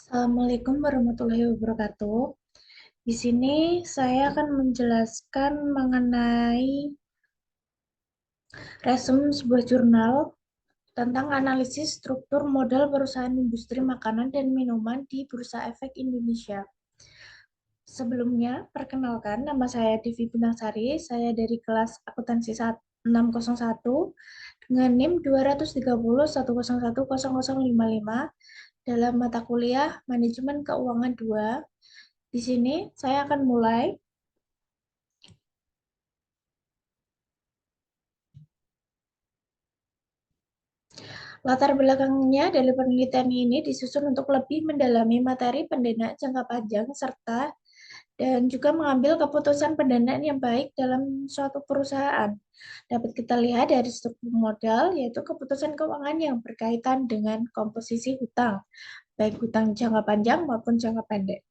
Assalamualaikum warahmatullahi wabarakatuh. Di sini saya akan menjelaskan mengenai resume sebuah jurnal tentang analisis struktur modal perusahaan industri makanan dan minuman di Bursa Efek Indonesia. Sebelumnya, perkenalkan, nama saya Devi Binangsari. Saya dari kelas akuntansi 601 dengan NIM 230101055 dalam mata kuliah Manajemen Keuangan 2. Di sini saya akan mulai. Latar belakangnya dari penelitian ini disusun untuk lebih mendalami materi pendanaan jangka panjang serta dan juga mengambil keputusan pendanaan yang baik dalam suatu perusahaan. Dapat kita lihat dari struktur modal, yaitu keputusan keuangan yang berkaitan dengan komposisi hutang, baik hutang jangka panjang maupun jangka pendek.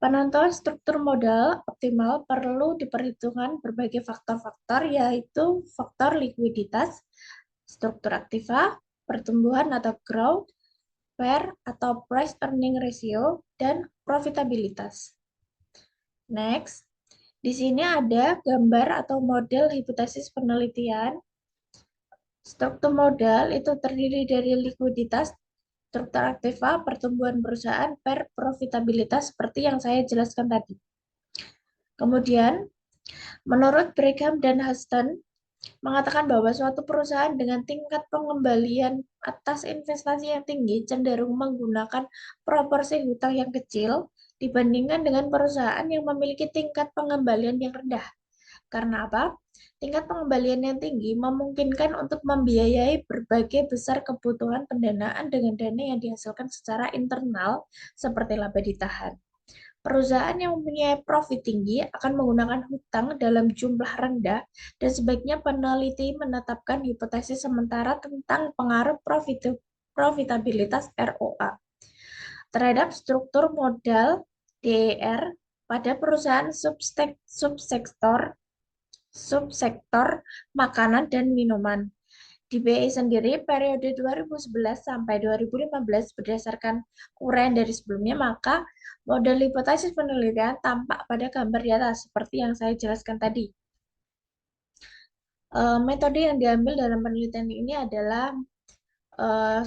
Penentuan struktur modal optimal perlu diperhitungkan berbagai faktor-faktor, yaitu faktor likuiditas, struktur aktiva, pertumbuhan atau growth, PER atau price earning ratio, dan profitabilitas. Next, di sini ada gambar atau model hipotesis penelitian. Struktur modal itu terdiri dari likuiditas, struktur aktiva, pertumbuhan perusahaan, per profitabilitas seperti yang saya jelaskan tadi. Kemudian, menurut Brigham dan Huston, mengatakan bahwa suatu perusahaan dengan tingkat pengembalian atas investasi yang tinggi cenderung menggunakan proporsi hutang yang kecil dibandingkan dengan perusahaan yang memiliki tingkat pengembalian yang rendah. Karena apa? Tingkat pengembalian yang tinggi memungkinkan untuk membiayai berbagai besar kebutuhan pendanaan dengan dana yang dihasilkan secara internal seperti laba ditahan. Perusahaan yang mempunyai profit tinggi akan menggunakan hutang dalam jumlah rendah dan sebaiknya peneliti menetapkan hipotesis sementara tentang pengaruh profitabilitas ROA terhadap struktur modal DER pada perusahaan subsektor makanan dan minuman. Di BI sendiri, periode 2011 sampai 2015 berdasarkan uraian dari sebelumnya, maka model hipotesis penelitian tampak pada gambar di atas, seperti yang saya jelaskan tadi. Metode yang diambil dalam penelitian ini adalah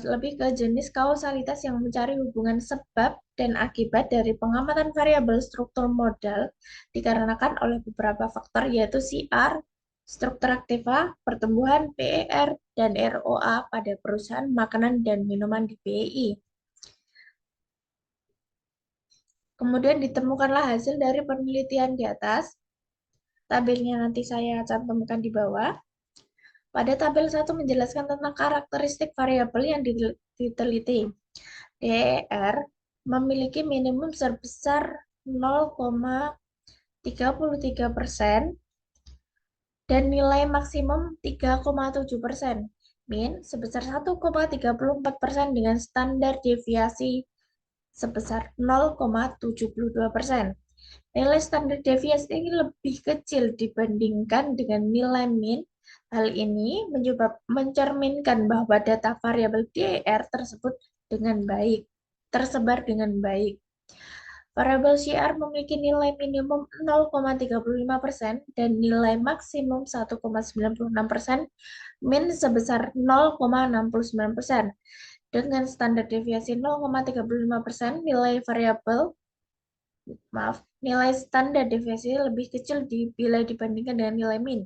lebih ke jenis kausalitas yang mencari hubungan sebab dan akibat dari pengamatan variabel struktur modal dikarenakan oleh beberapa faktor yaitu CR, struktur aktiva, pertumbuhan PER, dan ROA pada perusahaan makanan dan minuman di BI. Kemudian ditemukanlah hasil dari penelitian di atas. Tabelnya nanti saya cantumkan di bawah. Pada tabel 1 menjelaskan tentang karakteristik variabel yang diteliti. DER memiliki minimum sebesar 0,33% dan nilai maksimum 3,7%. Min sebesar 1,34% dengan standar deviasi sebesar 0,72%. Nilai standar deviasi ini lebih kecil dibandingkan dengan nilai min. Hal ini mencerminkan bahwa data variabel DER tersebut tersebar dengan baik. Variabel CR memiliki nilai minimum 0,35% dan nilai maksimum 1,96%, min sebesar 0,69%. Dengan standar deviasi 0,35%, nilai standar deviasi lebih kecil bila dibandingkan dengan nilai min.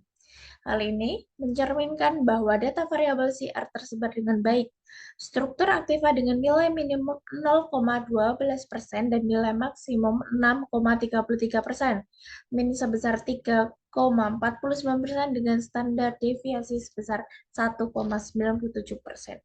Hal ini mencerminkan bahwa data variabel CR tersebar dengan baik. Struktur aktiva dengan nilai minimum 0,12% dan nilai maksimum 6,33%. Min sebesar 3,49% dengan standar deviasi sebesar 1,97%.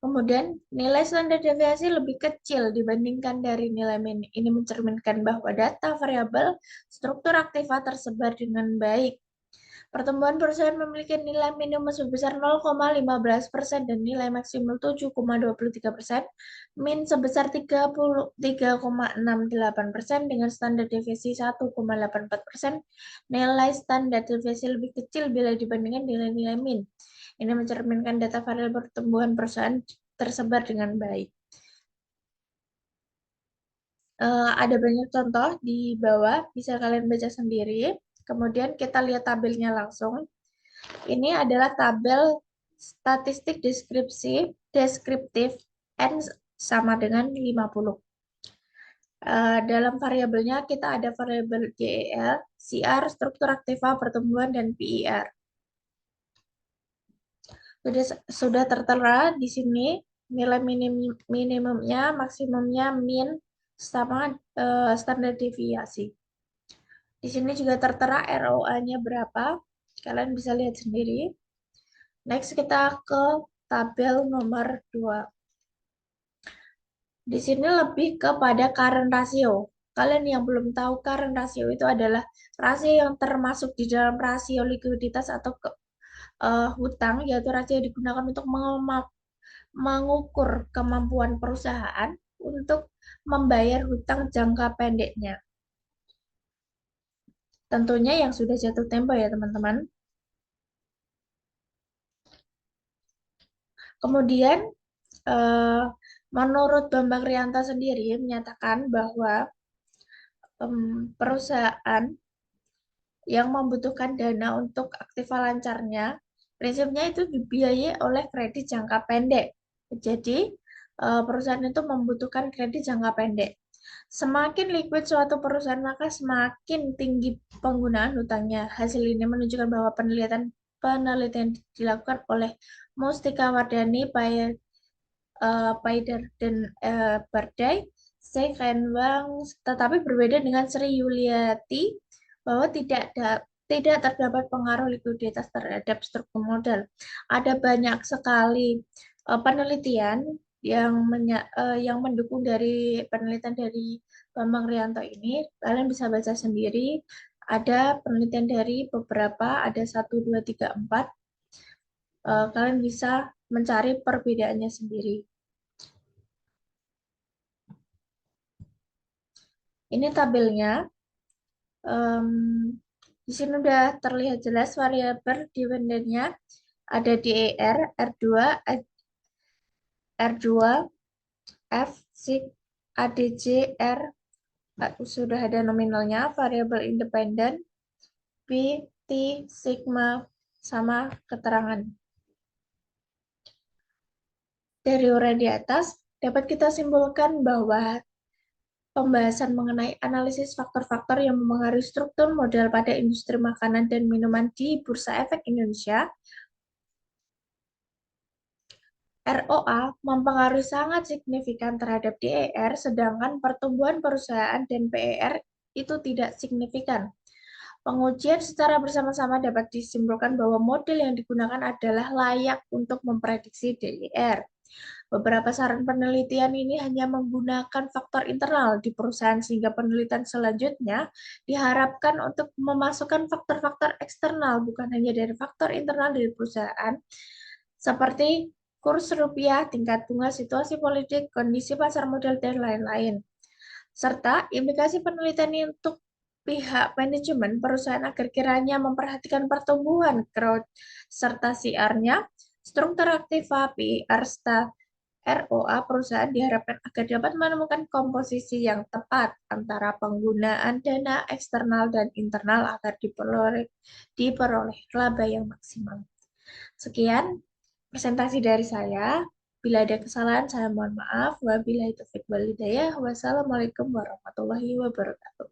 Kemudian, nilai standar deviasi lebih kecil dibandingkan dari nilai min. Ini mencerminkan bahwa data variabel struktur aktiva tersebar dengan baik. Pertumbuhan perusahaan memiliki nilai minimum sebesar 0,15% dan nilai maksimum 7,23%, min sebesar 33,68% dengan standar deviasi 1,84%, nilai standar deviasi lebih kecil bila dibandingkan dengan nilai min. Ini mencerminkan data variabel pertumbuhan perusahaan tersebar dengan baik. Ada banyak contoh di bawah, bisa kalian baca sendiri. Kemudian kita lihat tabelnya langsung. Ini adalah tabel statistik deskriptif N sama dengan 50. Dalam variabelnya kita ada variabel GEL, CR, struktur aktiva, pertumbuhan, dan PIR. Sudah tertera di sini nilai minimumnya, maksimumnya, min, sama standar deviasi. Di sini juga tertera ROA-nya berapa. Kalian bisa lihat sendiri. Next kita ke tabel nomor 2. Di sini lebih kepada current ratio. Kalian yang belum tahu, current ratio itu adalah rasio yang termasuk di dalam rasio likuiditas atau hutang, yaitu rasio yang digunakan untuk mengukur kemampuan perusahaan untuk membayar hutang jangka pendeknya. Tentunya yang sudah jatuh tempo ya teman-teman. Kemudian menurut Bambang Rianta sendiri menyatakan bahwa perusahaan yang membutuhkan dana untuk aktiva lancarnya, prinsipnya itu dibiayai oleh kredit jangka pendek. Jadi, perusahaan itu membutuhkan kredit jangka pendek. Semakin liquid suatu perusahaan, maka semakin tinggi penggunaan hutangnya. Hasil ini menunjukkan bahwa penelitian dilakukan oleh Mustika Wardani, Paider, dan Bardai, Sekhenwang, tetapi berbeda dengan Sri Yuliati bahwa tidak terdapat pengaruh likuiditas terhadap struktur modal. Ada banyak sekali penelitian yang mendukung dari penelitian dari Bambang Rianto ini. Kalian bisa baca sendiri. Ada penelitian dari beberapa, ada 1, 2, 3, 4. Kalian bisa mencari perbedaannya sendiri. Ini tabelnya. Di sini sudah terlihat jelas variabel dependennya. Ada DER, R2, R2, F, SIG, ADC, R, sudah ada nominalnya, variabel independen, P, T, sigma, sama keterangan. Dari uraian di atas, dapat kita simpulkan bahwa pembahasan mengenai analisis faktor-faktor yang mempengaruhi struktur modal pada industri makanan dan minuman di Bursa Efek Indonesia, ROA mempengaruhi sangat signifikan terhadap DER, sedangkan pertumbuhan perusahaan dan PER itu tidak signifikan. Pengujian secara bersama-sama dapat disimpulkan bahwa model yang digunakan adalah layak untuk memprediksi DER. Beberapa saran penelitian ini hanya menggunakan faktor internal di perusahaan, sehingga penelitian selanjutnya diharapkan untuk memasukkan faktor-faktor eksternal, bukan hanya dari faktor internal dari perusahaan, seperti kurs rupiah, tingkat bunga, situasi politik, kondisi pasar modal, dan lain-lain. Serta implikasi penelitian ini untuk pihak manajemen perusahaan agar kiranya memperhatikan pertumbuhan growth serta CR-nya, struktur aktiva, PIR, ROA perusahaan diharapkan agar dapat menemukan komposisi yang tepat antara penggunaan dana eksternal dan internal agar diperoleh laba yang maksimal. Sekian presentasi dari saya. Bila ada kesalahan, saya mohon maaf. Wabillahi taufiq wal hidayah. Wassalamualaikum warahmatullahi wabarakatuh.